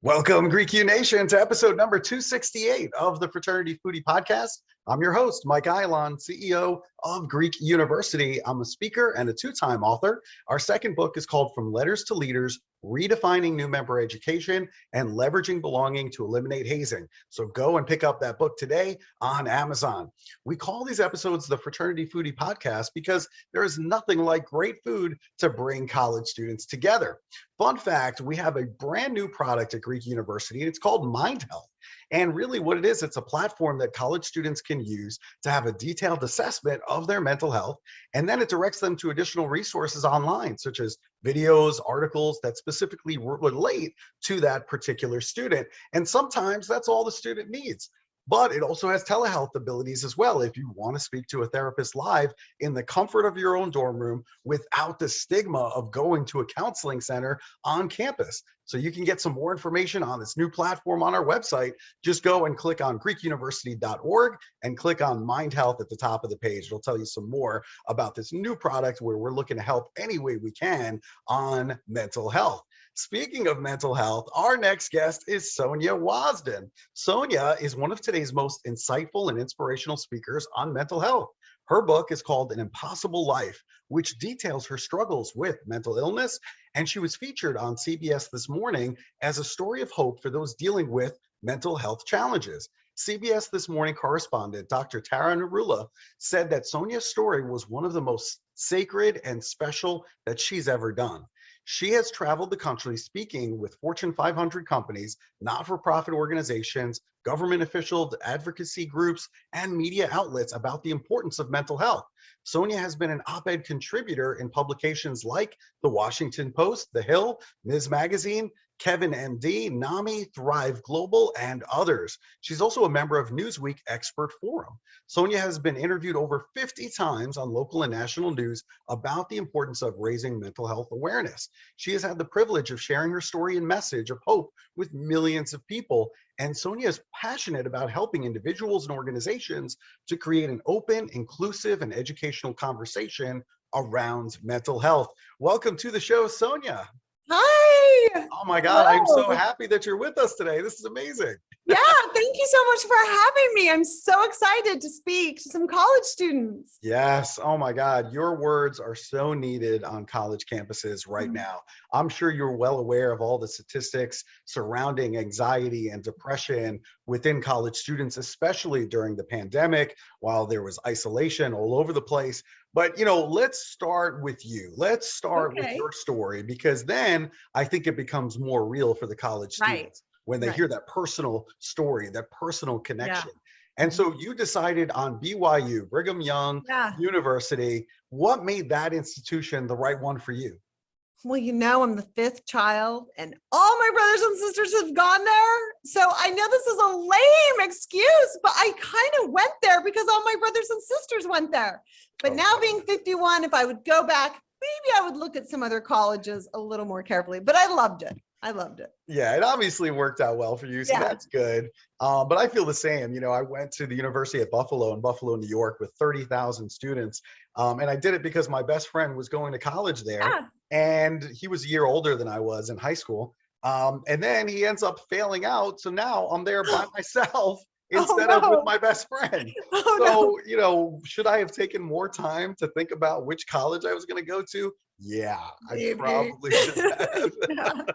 Welcome, Greek U Nation, to episode number 268 of the Fraternity Foodie Podcast. I'm your host, Mike Eilon, CEO of Greek University. I'm a speaker and a two-time author. Our second book is called From Letters to Leaders, Redefining New Member Education and Leveraging Belonging to Eliminate Hazing. So go and pick up that book today on Amazon. We call these episodes the Fraternity Foodie Podcast because there is nothing like great food to bring college students together. Fun fact, we have a brand new product at Greek University, and it's called Mind Health. And really what it is, it's a platform that college students can use to have a detailed assessment of their mental health. And then it directs them to additional resources online, such as videos, articles that specifically relate to that particular student. And sometimes that's all the student needs. But it also has telehealth abilities as well if you want to speak to a therapist live in the comfort of your own dorm room without the stigma of going to a counseling center on campus. So you can get some more information on this new platform on our website. Just go and click on greekuniversity.org and click on Mind Health at the top of the page. It'll tell you some more about this new product where we're looking to help any way we can on mental health. Speaking of mental health, our next guest is Sonja Wasden. Sonja is one of today's most insightful and inspirational speakers on mental health. Her book is called An Impossible Life, which details her struggles with mental illness, and she was featured on CBS This Morning as a story of hope for those dealing with mental health challenges. CBS This Morning correspondent Dr. Tara Narula said that Sonja's story was one of the most sacred and special that she's ever done. She has traveled the country speaking with Fortune 500 companies, not-for-profit organizations, government officials, advocacy groups, and media outlets about the importance of mental health. Sonja has been an op-ed contributor in publications like The Washington Post, The Hill, Ms. Magazine, Kevin MD, NAMI, Thrive Global, and others. She's also a member of Newsweek Expert Forum. Sonja has been interviewed over 50 times on local and national news about the importance of raising mental health awareness. She has had the privilege of sharing her story and message of hope with millions of people. And Sonja is passionate about helping individuals and organizations to create an open, inclusive, and educational conversation around mental health. Welcome to the show, Sonja. Hi. Oh my God, Hello. I'm so happy that you're with us today. This is amazing. Yeah, thank you so much for having me. I'm so excited to speak to some college students. Yes. Oh my God. Your words are so needed on college campuses right now. I'm sure you're well aware of all the statistics surrounding anxiety and depression within college students, especially during the pandemic, while there was isolation all over the place. But, let's start with you. Let's start with your story, because then I think it becomes more real for the college students when they hear that personal story, that personal connection. And so you decided on BYU, Brigham Young University. What made that institution the right one for you? Well, I'm the fifth child and all my brothers and sisters have gone there. So I know this is a lame excuse, but I kind of went there because all my brothers and sisters went there. But now being 51, if I would go back, maybe I would look at some other colleges a little more carefully, but I loved it. Yeah, it obviously worked out well for you, so that's good. But I feel the same. I went to the University at Buffalo in Buffalo, New York with 30,000 students. And I did it because my best friend was going to college there, and he was a year older than I was in high school. And then he ends up failing out. So now I'm there by myself instead of with my best friend. Should I have taken more time to think about which college I was going to go to? Yeah, I probably should have.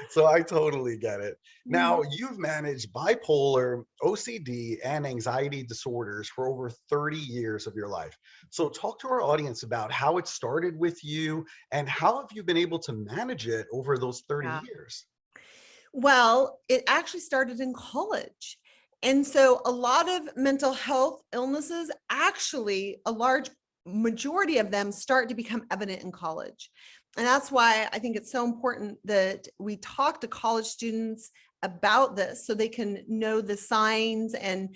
So I totally get it. Now, you've managed bipolar, OCD, and anxiety disorders for over 30 years of your life. So talk to our audience about how it started with you and how have you been able to manage it over those 30 years? Well, it actually started in college. And so a lot of mental health illnesses, actually a large majority of them start to become evident in college. And that's why I think it's so important that we talk to college students about this so they can know the signs and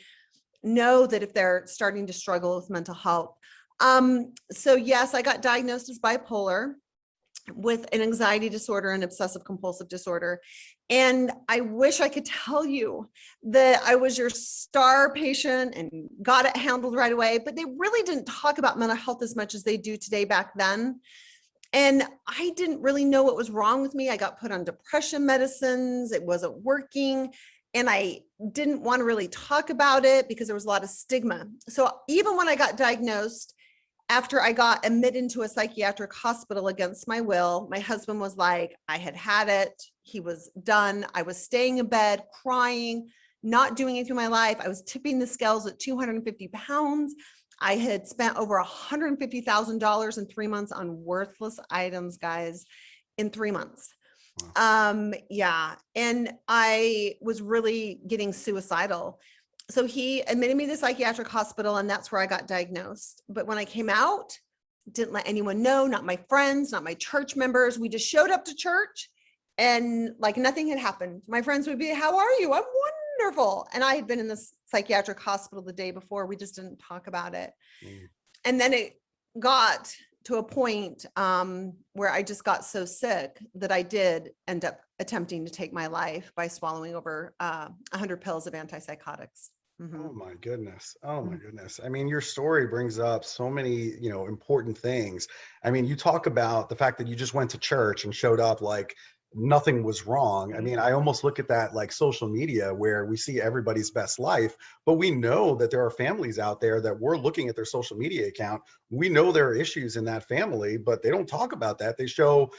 know that if they're starting to struggle with mental health. So yes, I got diagnosed as bipolar with an anxiety disorder and obsessive compulsive disorder. And I wish I could tell you that I was your star patient and got it handled right away, but they really didn't talk about mental health as much as they do today back then. And I didn't really know what was wrong with me. I got put on depression medicines. It wasn't working. And I didn't want to really talk about it because there was a lot of stigma. So even when I got diagnosed, after I got admitted into a psychiatric hospital against my will, my husband was like, I had it. He was done. I was staying in bed, crying, not doing anything in my life. I was tipping the scales at 250 pounds. I had spent over $150,000 in 3 months on worthless items, guys, in 3 months. Yeah. And I was really getting suicidal. So he admitted me to the psychiatric hospital, and that's where I got diagnosed. But when I came out, didn't let anyone know, not my friends, not my church members. We just showed up to church and like nothing had happened. My friends would be, how are you? I'm wonderful. And I had been in this psychiatric hospital the day before. We just didn't talk about it. And then it got to a point where I just got so sick that I did end up attempting to take my life by swallowing over 100 pills of antipsychotics. Oh my goodness. Oh my goodness. I mean, your story brings up so many, important things. I mean, you talk about the fact that you just went to church and showed up like nothing was wrong. I mean, I almost look at that like social media where we see everybody's best life, but we know that there are families out there that we're looking at their social media account. We know there are issues in that family, but they don't talk about that. They show,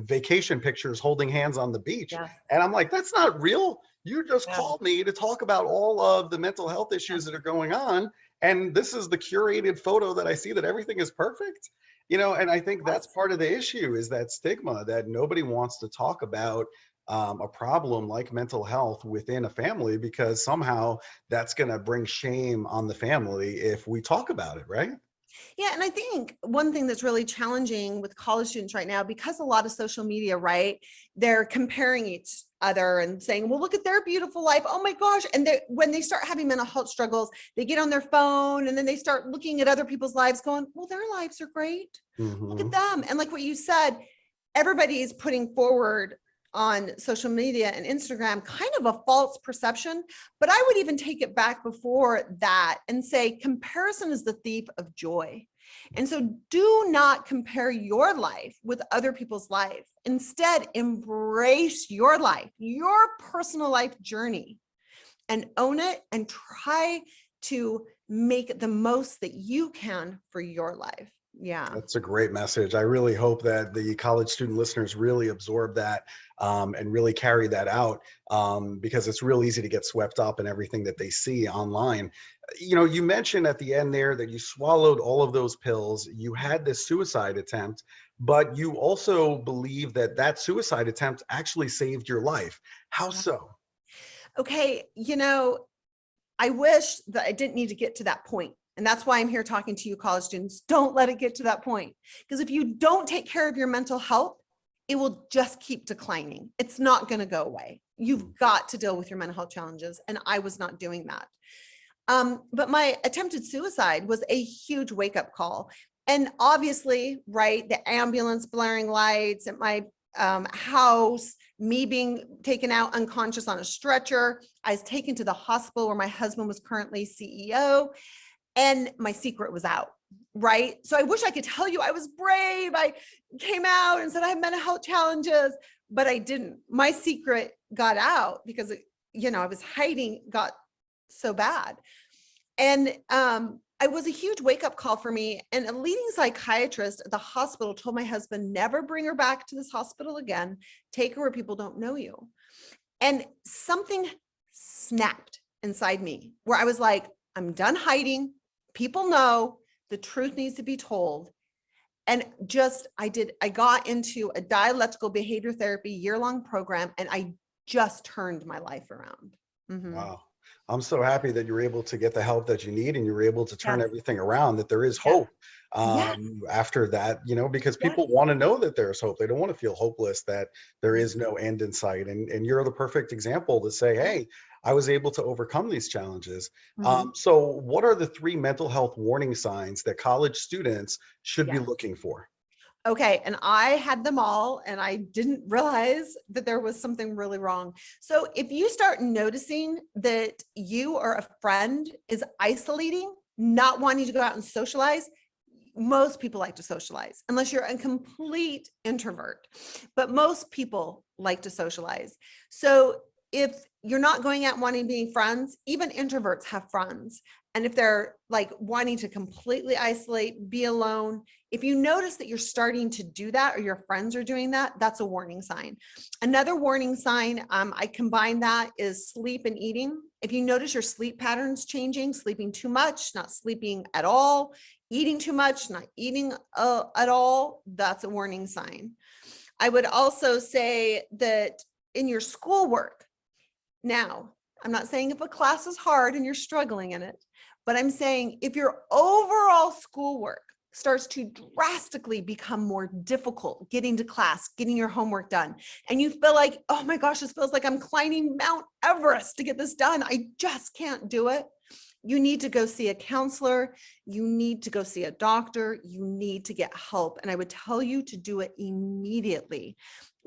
vacation pictures holding hands on the beach. Yeah. And I'm like, that's not real. You just Yeah. called me to talk about all of the mental health issues that are going on. And this is the curated photo that I see that everything is perfect. And I think that's part of the issue is that stigma that nobody wants to talk about a problem like mental health within a family because somehow that's going to bring shame on the family if we talk about it, right? Yeah. And I think one thing that's really challenging with college students right now, because a lot of social media, right, they're comparing each other and saying, well, look at their beautiful life. Oh my gosh. And when they start having mental health struggles, they get on their phone and then they start looking at other people's lives going, well, their lives are great. Look at them. And like what you said, everybody is putting forward on social media and Instagram kind of a false perception, but I would even take it back before that and say comparison is the thief of joy. And so do not compare your life with other people's life. Instead, embrace your life, your personal life journey, and own it and try to make the most that you can for your life. Yeah. That's a great message. I really hope that the college student listeners really absorb that and really carry that out because it's real easy to get swept up in everything that they see online. You mentioned at the end there that you swallowed all of those pills. You had this suicide attempt, but you also believe that that suicide attempt actually saved your life. How so? Okay. I wish that I didn't need to get to that point. And that's why I'm here talking to you, college students. Don't let it get to that point. Because if you don't take care of your mental health, it will just keep declining. It's not going to go away. You've got to deal with your mental health challenges. And I was not doing that. But my attempted suicide was a huge wake-up call. And obviously, right, the ambulance blaring lights at my house, me being taken out unconscious on a stretcher. I was taken to the hospital where my husband was currently CEO. And my secret was out, right? So I wish I could tell you I was brave. I came out and said I have mental health challenges, but I didn't. My secret got out because, I was hiding, got so bad. And it was a huge wake-up call for me. And a leading psychiatrist at the hospital told my husband, never bring her back to this hospital again. Take her where people don't know you. And something snapped inside me where I was like, I'm done hiding. People know the truth needs to be told. And I got into a dialectical behavior therapy year-long program, and I just turned my life around. Wow. I'm so happy that you're able to get the help that you need and you're able to turn everything around, that there is hope after that, because people want to know that there's hope. They don't want to feel hopeless, that there is no end in sight. And you're the perfect example to say, hey, I was able to overcome these challenges. So what are the 3 mental health warning signs that college students should be looking for? Okay. And I had them all and I didn't realize that there was something really wrong. So if you start noticing that you or a friend is isolating, not wanting to go out and socialize, most people like to socialize unless you're a complete introvert, but most people like to socialize. So if you're not going out wanting to be friends, even introverts have friends. And if they're like wanting to completely isolate, be alone, if you notice that you're starting to do that or your friends are doing that, that's a warning sign. Another warning sign, I combine that, is sleep and eating. If you notice your sleep patterns changing, sleeping too much, not sleeping at all, eating too much, not eating at all, that's a warning sign. I would also say that in your schoolwork, now, I'm not saying if a class is hard and you're struggling in it, but I'm saying if your overall schoolwork starts to drastically become more difficult, getting to class, getting your homework done, and you feel like, oh my gosh, this feels like I'm climbing Mount Everest to get this done, I just can't do it, you need to go see a counselor, you need to go see a doctor, you need to get help. And I would tell you to do it immediately,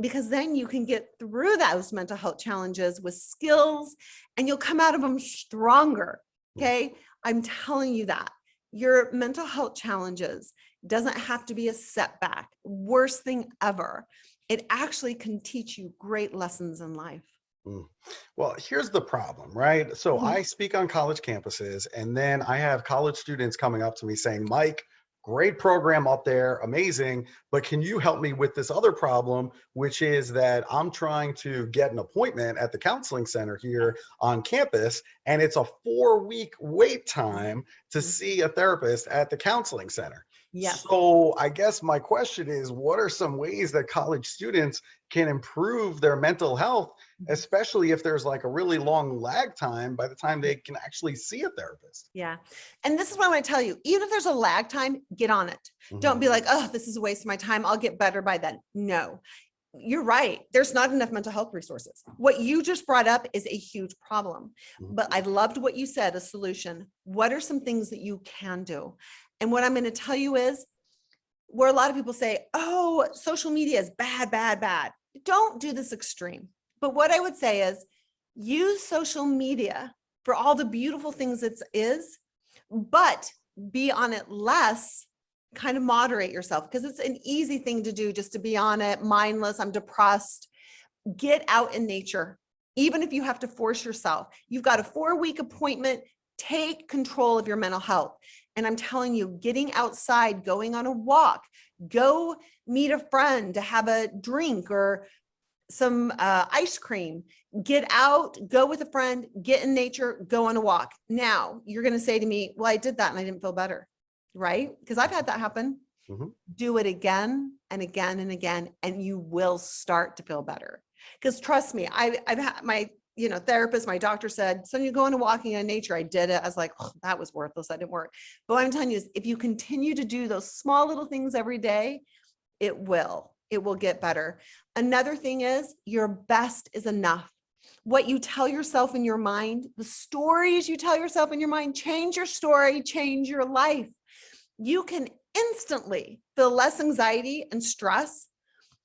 because then you can get through those mental health challenges with skills and you'll come out of them stronger. Okay. I'm telling you that your mental health challenges doesn't have to be a setback, worst thing ever. It actually can teach you great lessons in life. Well, here's the problem, right? So I speak on college campuses, and then I have college students coming up to me saying, Mike, great program up there, amazing, but can you help me with this other problem, which is that I'm trying to get an appointment at the counseling center here on campus, and it's a 4-week wait time to see a therapist at the counseling center. Yes. So I guess my question is, what are some ways that college students can improve their mental health, especially if there's like a really long lag time by the time they can actually see a therapist? Yeah. And this is what I want to tell you, even if there's a lag time, get on it. Don't be like, oh, this is a waste of my time, I'll get better by then. No, you're right. There's not enough mental health resources. What you just brought up is a huge problem, but I loved what you said, a solution. What are some things that you can do? And what I'm going to tell you is, where a lot of people say, oh, social media is bad, bad, bad. Don't do this extreme. But what I would say is use social media for all the beautiful things it is, but be on it less, kind of moderate yourself, because it's an easy thing to do just to be on it, mindless, I'm depressed. Get out in nature. Even if you have to force yourself, you've got a 4-week appointment, take control of your mental health. And I'm telling you, getting outside, going on a walk, go meet a friend to have a drink or some ice cream, get out, go with a friend, get in nature, go on a walk. Now you're going to say to me, well, I did that and I didn't feel better, right? Because I've had that happen. Do it again and again and again, and you will start to feel better. Because trust me, I've had my therapist, my doctor said, so you go into walking in nature. I did it. I was like, oh, that was worthless. That didn't work. But what I'm telling you is, if you continue to do those small little things every day, it will get better. Another thing is, your best is enough. What you tell yourself in your mind, the stories you tell yourself in your mind, change your story, change your life. You can instantly feel less anxiety and stress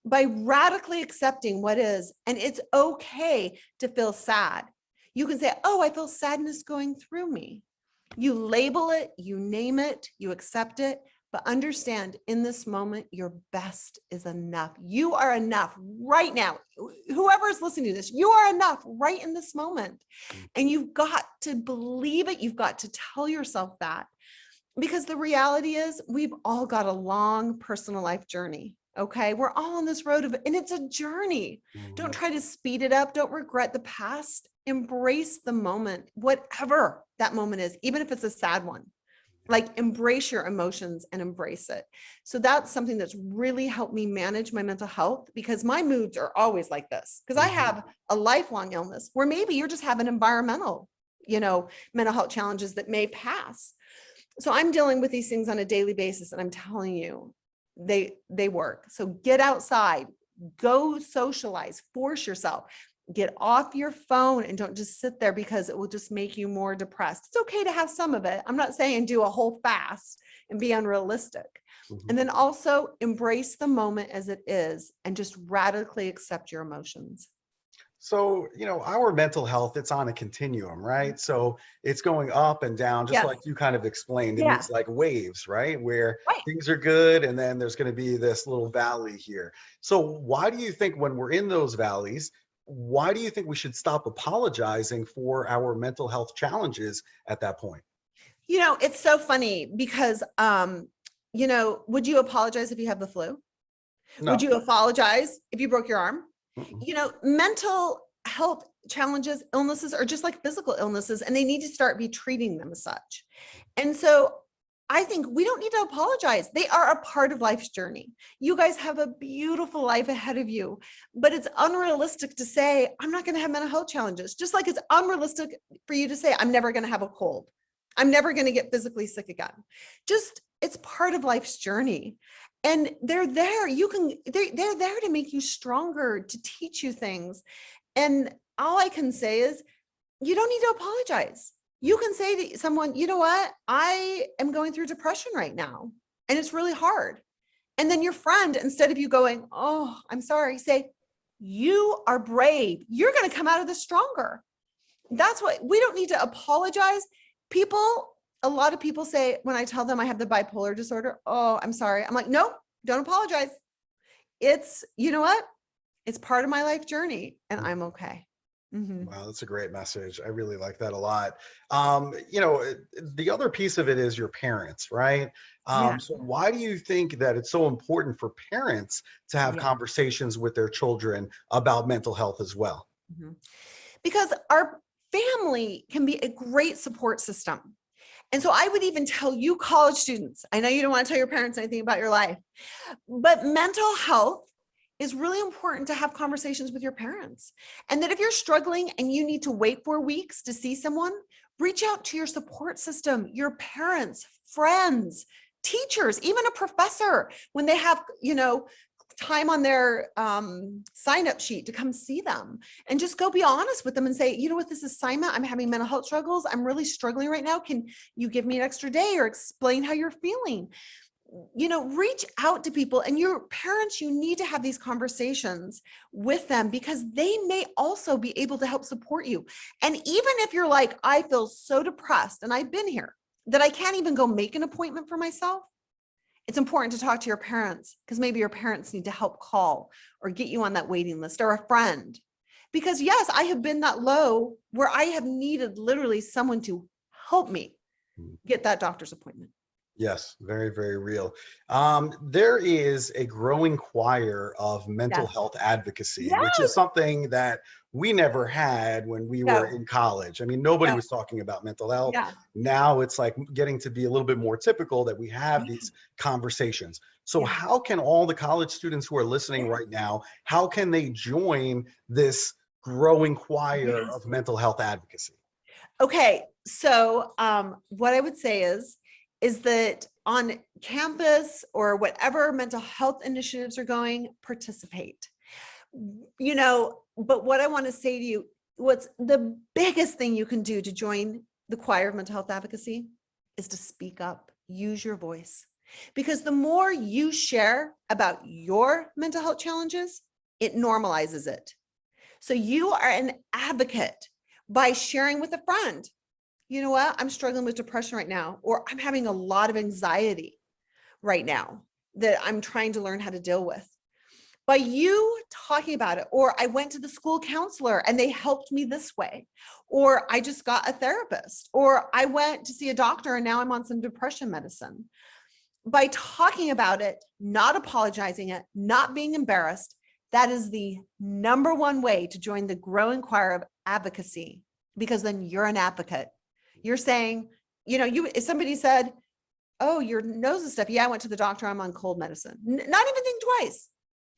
by radically accepting what is. And it's okay to feel sad. You can say, oh, I feel sadness going through me. You label it, you name it, you accept it, but understand, in this moment, your best is enough. You are enough right now. Whoever is listening to this, you are enough right in this moment. And you've got to believe it. You've got to tell yourself that, because the reality is, we've all got a long personal life journey. Okay. We're all on this road and it's a journey. Don't try to speed it up. Don't regret the past. Embrace the moment, whatever that moment is, even if it's a sad one. Like, embrace your emotions and embrace it. So that's something that's really helped me manage my mental health, because my moods are always like this, because I have a lifelong illness where maybe you're just having environmental, mental health challenges that may pass. So I'm dealing with these things on a daily basis, and I'm telling you, they work. So get outside, go socialize, force yourself. Get off your phone and don't just sit there because it will just make you more depressed. It's okay to have some of it. I'm not saying do a whole fast and be unrealistic. And then also embrace the moment as it is and just radically accept your emotions. So, our mental health, it's on a continuum, right? So it's going up and down, just Yes. like you kind of explained in Yeah. these like waves, right? Where Right. things are good and then there's going to be this little valley here. So why do you think when we're in those valleys, why do you think we should stop apologizing for our mental health challenges at that point? It's so funny because, would you apologize if you have the flu? Would No. you apologize if you broke your arm? Mm-mm. Mental health challenges, illnesses are just like physical illnesses, and they need to start be treating them as such. And so I think we don't need to apologize. They are a part of life's journey. You guys have a beautiful life ahead of you, but it's unrealistic to say, I'm not going to have mental health challenges. Just like it's unrealistic for you to say, I'm never going to have a cold. I'm never going to get physically sick again. It's part of life's journey. And they're there. They're there to make you stronger, to teach you things. And all I can say is, you don't need to apologize. You can say to someone, you know what? I am going through depression right now, and it's really hard. And then your friend, instead of you going, oh, I'm sorry, say, you are brave. You're going to come out of this stronger. That's what we don't need to apologize. A lot of people say when I tell them I have the bipolar disorder, oh, I'm sorry. I'm like, no, don't apologize. It's, you know what? It's part of my life journey and I'm okay. Wow, that's a great message. I really like that a lot. The other piece of it is your parents, right? Yeah. So why do you think that it's so important for parents to have Yeah. conversations with their children about mental health as well? Because our family can be a great support system. And so I would even tell you college students, I know you don't want to tell your parents anything about your life, but mental health is really important to have conversations with your parents. And that if you're struggling and you need to wait 4 weeks to see someone, reach out to your support system, your parents, friends, teachers, even a professor when they have, time on their sign-up sheet to come see them, and just go be honest with them and say, you know what, this assignment, I'm having mental health struggles. I'm really struggling right now. Can you give me an extra day or explain how you're feeling? Reach out to people, and your parents, you need to have these conversations with them because they may also be able to help support you. And even if you're like, I feel so depressed and I've been here that I can't even go make an appointment for myself, it's important to talk to your parents because maybe your parents need to help call or get you on that waiting list, or a friend. Because yes, I have been that low where I have needed literally someone to help me get that doctor's appointment. Yes, very, very real. There is a growing choir of mental Yes. health advocacy, which is Yes. something that we never had when we were No. in college. I mean, nobody No. was talking about mental health. Yeah. Now it's like getting to be a little bit more typical that we have these conversations. So Yeah. how can all the college students who are listening right now, how can they join this growing choir of mental health advocacy? Okay. So what I would say is that on campus or whatever mental health initiatives are going, participate. But what I want to say to you, what's the biggest thing you can do to join the choir of mental health advocacy is to speak up, use your voice. Because the more you share about your mental health challenges, it normalizes it. So you are an advocate by sharing with a friend. You know what? I'm struggling with depression right now, or I'm having a lot of anxiety right now that I'm trying to learn how to deal with. By you talking about it, or I went to the school counselor and they helped me this way, or I just got a therapist, or I went to see a doctor and now I'm on some depression medicine. By talking about it, not apologizing it, not being embarrassed, that is the number one way to join the growing choir of advocacy, because then you're an advocate. You're saying, if somebody said, oh, your nose is stuffy. Yeah, I went to the doctor. I'm on cold medicine. Not even think twice,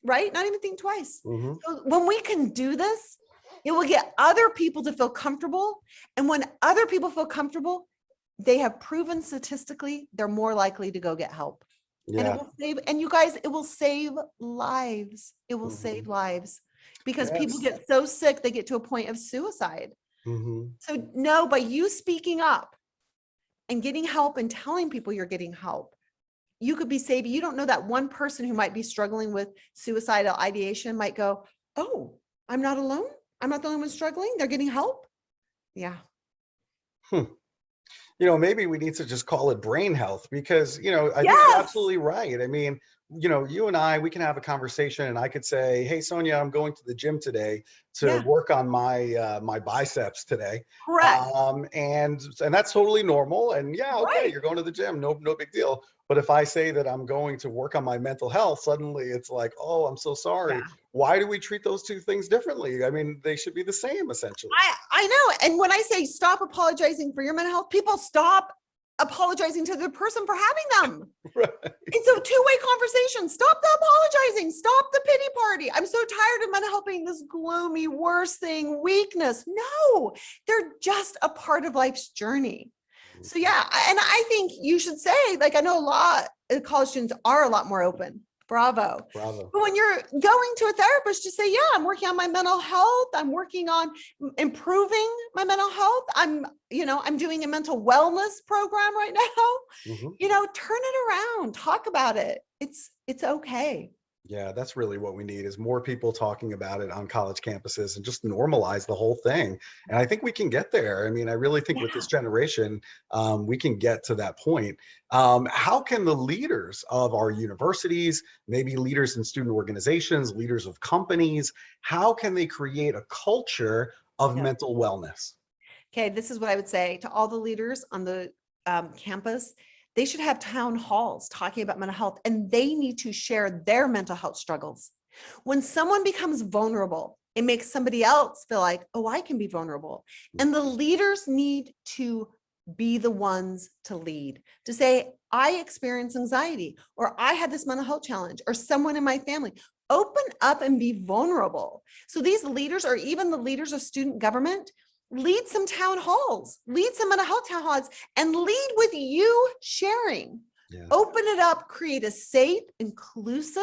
right? Not even think twice. So when we can do this, it will get other people to feel comfortable. And when other people feel comfortable, they have proven statistically, they're more likely to go get help. Yeah. And it will save, and you guys, it will save lives. It will save lives. because people Yes. get so sick, they get to a point of suicide. Mm-hmm. So no, by you speaking up and getting help and telling people you're getting help, you could be saving. You don't know that one person who might be struggling with suicidal ideation might go, oh, I'm not alone. I'm not the only one struggling. They're getting help. Yeah. Maybe we need to just call it brain health because, I think you're Yes. absolutely right. I mean, you and I, we can have a conversation and I could say, hey, Sonja, I'm going to the gym today to Yeah. work on my biceps today. Correct. And that's totally normal. And yeah, okay, Right. you're going to the gym. No big deal. But if I say that I'm going to work on my mental health, suddenly it's like, oh, I'm so sorry. Yeah. Why do we treat those two things differently? I mean, they should be the same essentially. I know. And when I say stop apologizing for your mental health, people stop apologizing to the person for having them. Right. It's a two-way conversation. Stop the apologizing. Stop the pity party. I'm so tired of mental health being this gloomy, worst thing, weakness. No, they're just a part of life's journey. So yeah, and I think you should say, like, I know a lot of college students are a lot more open. Bravo. Bravo. But when you're going to a therapist, just say, yeah, I'm working on my mental health. I'm working on improving my mental health. I'm doing a mental wellness program right now. Mm-hmm. Turn it around, talk about it. It's okay. Yeah, that's really what we need is more people talking about it on college campuses and just normalize the whole thing. And I think we can get there. I mean, I really think with this generation, we can get to that point. How can the leaders of our universities, maybe leaders in student organizations, leaders of companies, how can they create a culture of mental wellness? Okay, this is what I would say to all the leaders on the campus. They should have town halls talking about mental health, and they need to share their mental health struggles. When someone becomes vulnerable, it makes somebody else feel like, oh, I can be vulnerable. And the leaders need to be the ones to lead, to say, I experience anxiety, or I had this mental health challenge, or someone in my family. Open up and be vulnerable. So these leaders, or even the leaders of student government, lead some town halls, lead some mental health town halls, and lead with you sharing. Yeah. Open it up, create a safe, inclusive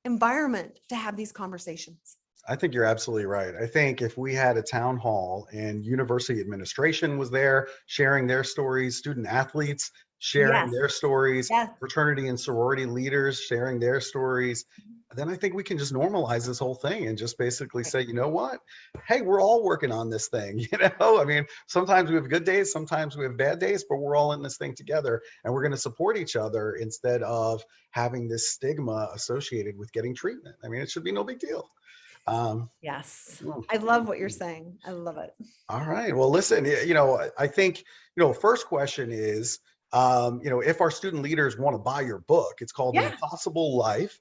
environment to have these conversations. I think you're absolutely right. I think if we had a town hall and university administration was there sharing their stories, student athletes sharing their stories, fraternity and sorority leaders sharing their stories, then I think we can just normalize this whole thing and just basically say, you know what? Hey, we're all working on this thing. I mean, sometimes we have good days, sometimes we have bad days, but we're all in this thing together and we're going to support each other instead of having this stigma associated with getting treatment. I mean, it should be no big deal. Yes. I love what you're saying. I love it. All right. Well, listen, I think, first question is, if our student leaders want to buy your book, it's called The Impossible Life.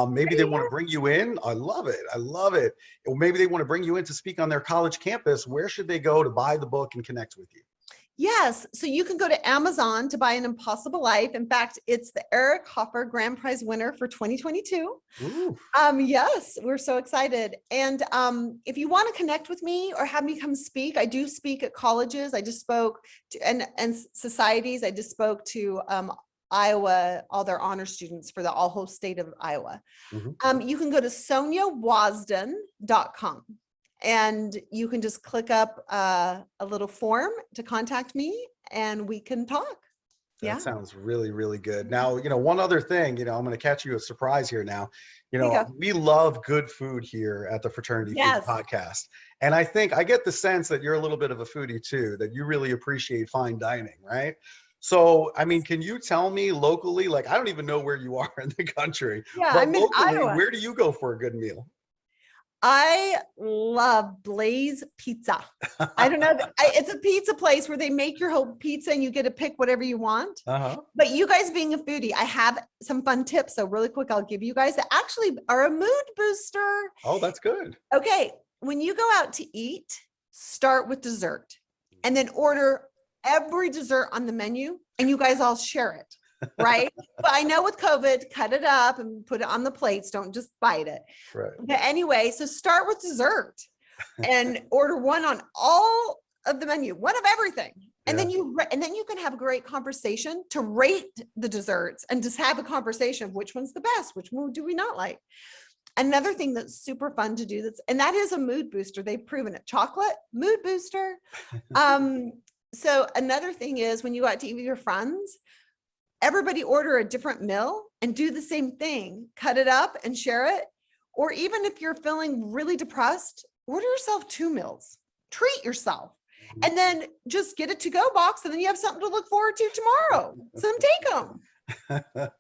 Maybe they want to bring you in. I love it. I love it. Or maybe they want to bring you in to speak on their college campus. Where should they go to buy the book and connect with you? Yes. So you can go to Amazon to buy An Impossible Life. In fact, it's the Eric Hoffer Grand Prize winner for 2022. Yes, we're so excited. And if you want to connect with me or have me come speak, I do speak at colleges. I just spoke to and societies. I just spoke to Iowa, all their honor students for the whole state of Iowa. You can go to sonjawasden.com. And you can just click up a little form to contact me and we can talk. That sounds really, really good. Now, one other thing, I'm going to catch you a surprise here now. We love good food here at the Fraternity Foodie Podcast. And I think I get the sense that you're a little bit of a foodie too, that you really appreciate fine dining, right? So, I mean, can you tell me locally, like, I don't even know where you are in the country, but I'm in locally, Iowa. Where do you go for a good meal? I love Blaze Pizza. I don't know. It's a pizza place where they make your whole pizza and you get to pick whatever you want. But you guys being a foodie, I have some fun tips. So really quick, I'll give you guys that actually are a mood booster. Oh, that's good. Okay. When you go out to eat, start with dessert and then order every dessert on the menu and you guys all share it. Right. But I know with COVID, cut it up and put it on the plates. Don't just bite it. Right. But anyway, so start with dessert and order one on all of the menu, one of everything. And then you can have a great conversation to rate the desserts and just have a conversation of which one's the best, which one do we not like. Another thing that's super fun to do and that is a mood booster. They've proven it. Chocolate, mood booster. So another thing is when you go out to eat with your friends, everybody order a different meal and do the same thing. Cut it up and share it. Or even if you're feeling really depressed, order yourself 2 meals. Treat yourself. And then just get a to-go box, and then you have something to look forward to tomorrow. So take them.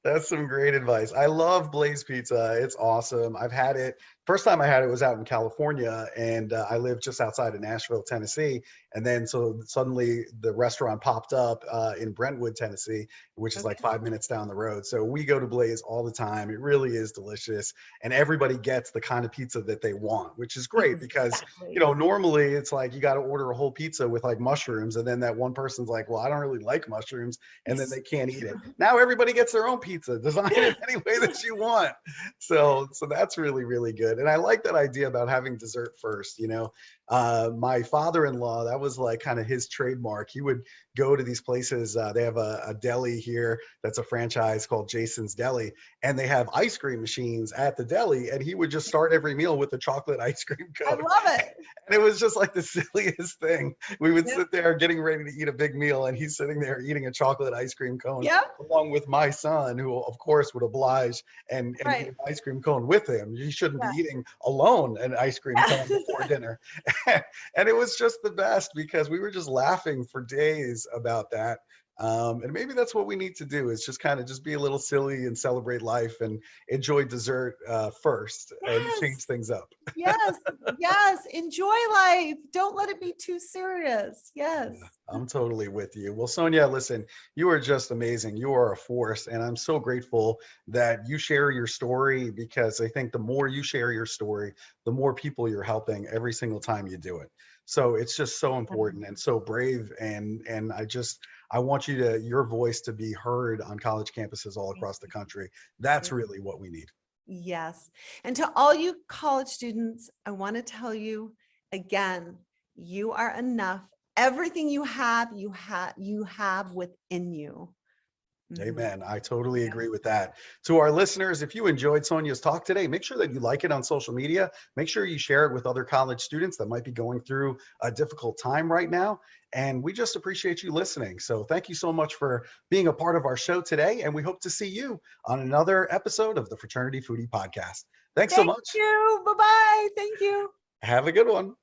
That's some great advice. I love Blaze Pizza. It's awesome. I've had it. First time I had it was out in California, and I live just outside of Nashville, Tennessee. And then so suddenly the restaurant popped up in Brentwood, Tennessee, which is like 5 minutes down the road. So we go to Blaze all the time. It really is delicious. And everybody gets the kind of pizza that they want, which is great because, you know, normally it's like you got to order a whole pizza with like mushrooms. And then that one person's like, well, I don't really like mushrooms. And then they can't eat it. Now everybody gets their own pizza. Design it any way that you want. So that's really, really good. And I like that idea about having dessert first. You know, my father-in-law, that was like kind of his trademark. He would go to these places. They have a deli here that's a franchise called Jason's Deli, and they have ice cream machines at the deli. And he would just start every meal with a chocolate ice cream cone. I love it. And it was just like the silliest thing. We would sit there getting ready to eat a big meal, and he's sitting there eating a chocolate ice cream cone along with my son, who of course would oblige and eat an ice cream cone with him. He shouldn't be eating alone an ice cream cone before dinner. And it was just the best because we were just laughing for days about that. And maybe that's what we need to do, is just kind of just be a little silly and celebrate life and enjoy dessert first and change things up. Yes. Enjoy life. Don't let it be too serious. Yes. Yeah, I'm totally with you. Well, Sonja, listen, you are just amazing. You are a force. And I'm so grateful that you share your story, because I think the more you share your story, the more people you're helping every single time you do it. So it's just so important and so brave. And I want your voice to be heard on college campuses all across the country. That's really what we need. Yes. And to all you college students, I want to tell you again, you are enough. Everything you have within you. Amen. I totally agree with that. To our listeners, if you enjoyed Sonja's talk today, make sure that you like it on social media. Make sure you share it with other college students that might be going through a difficult time right now. And we just appreciate you listening. So thank you so much for being a part of our show today. And we hope to see you on another episode of the Fraternity Foodie Podcast. Thanks so much. Thank you. Bye-bye. Thank you. Have a good one.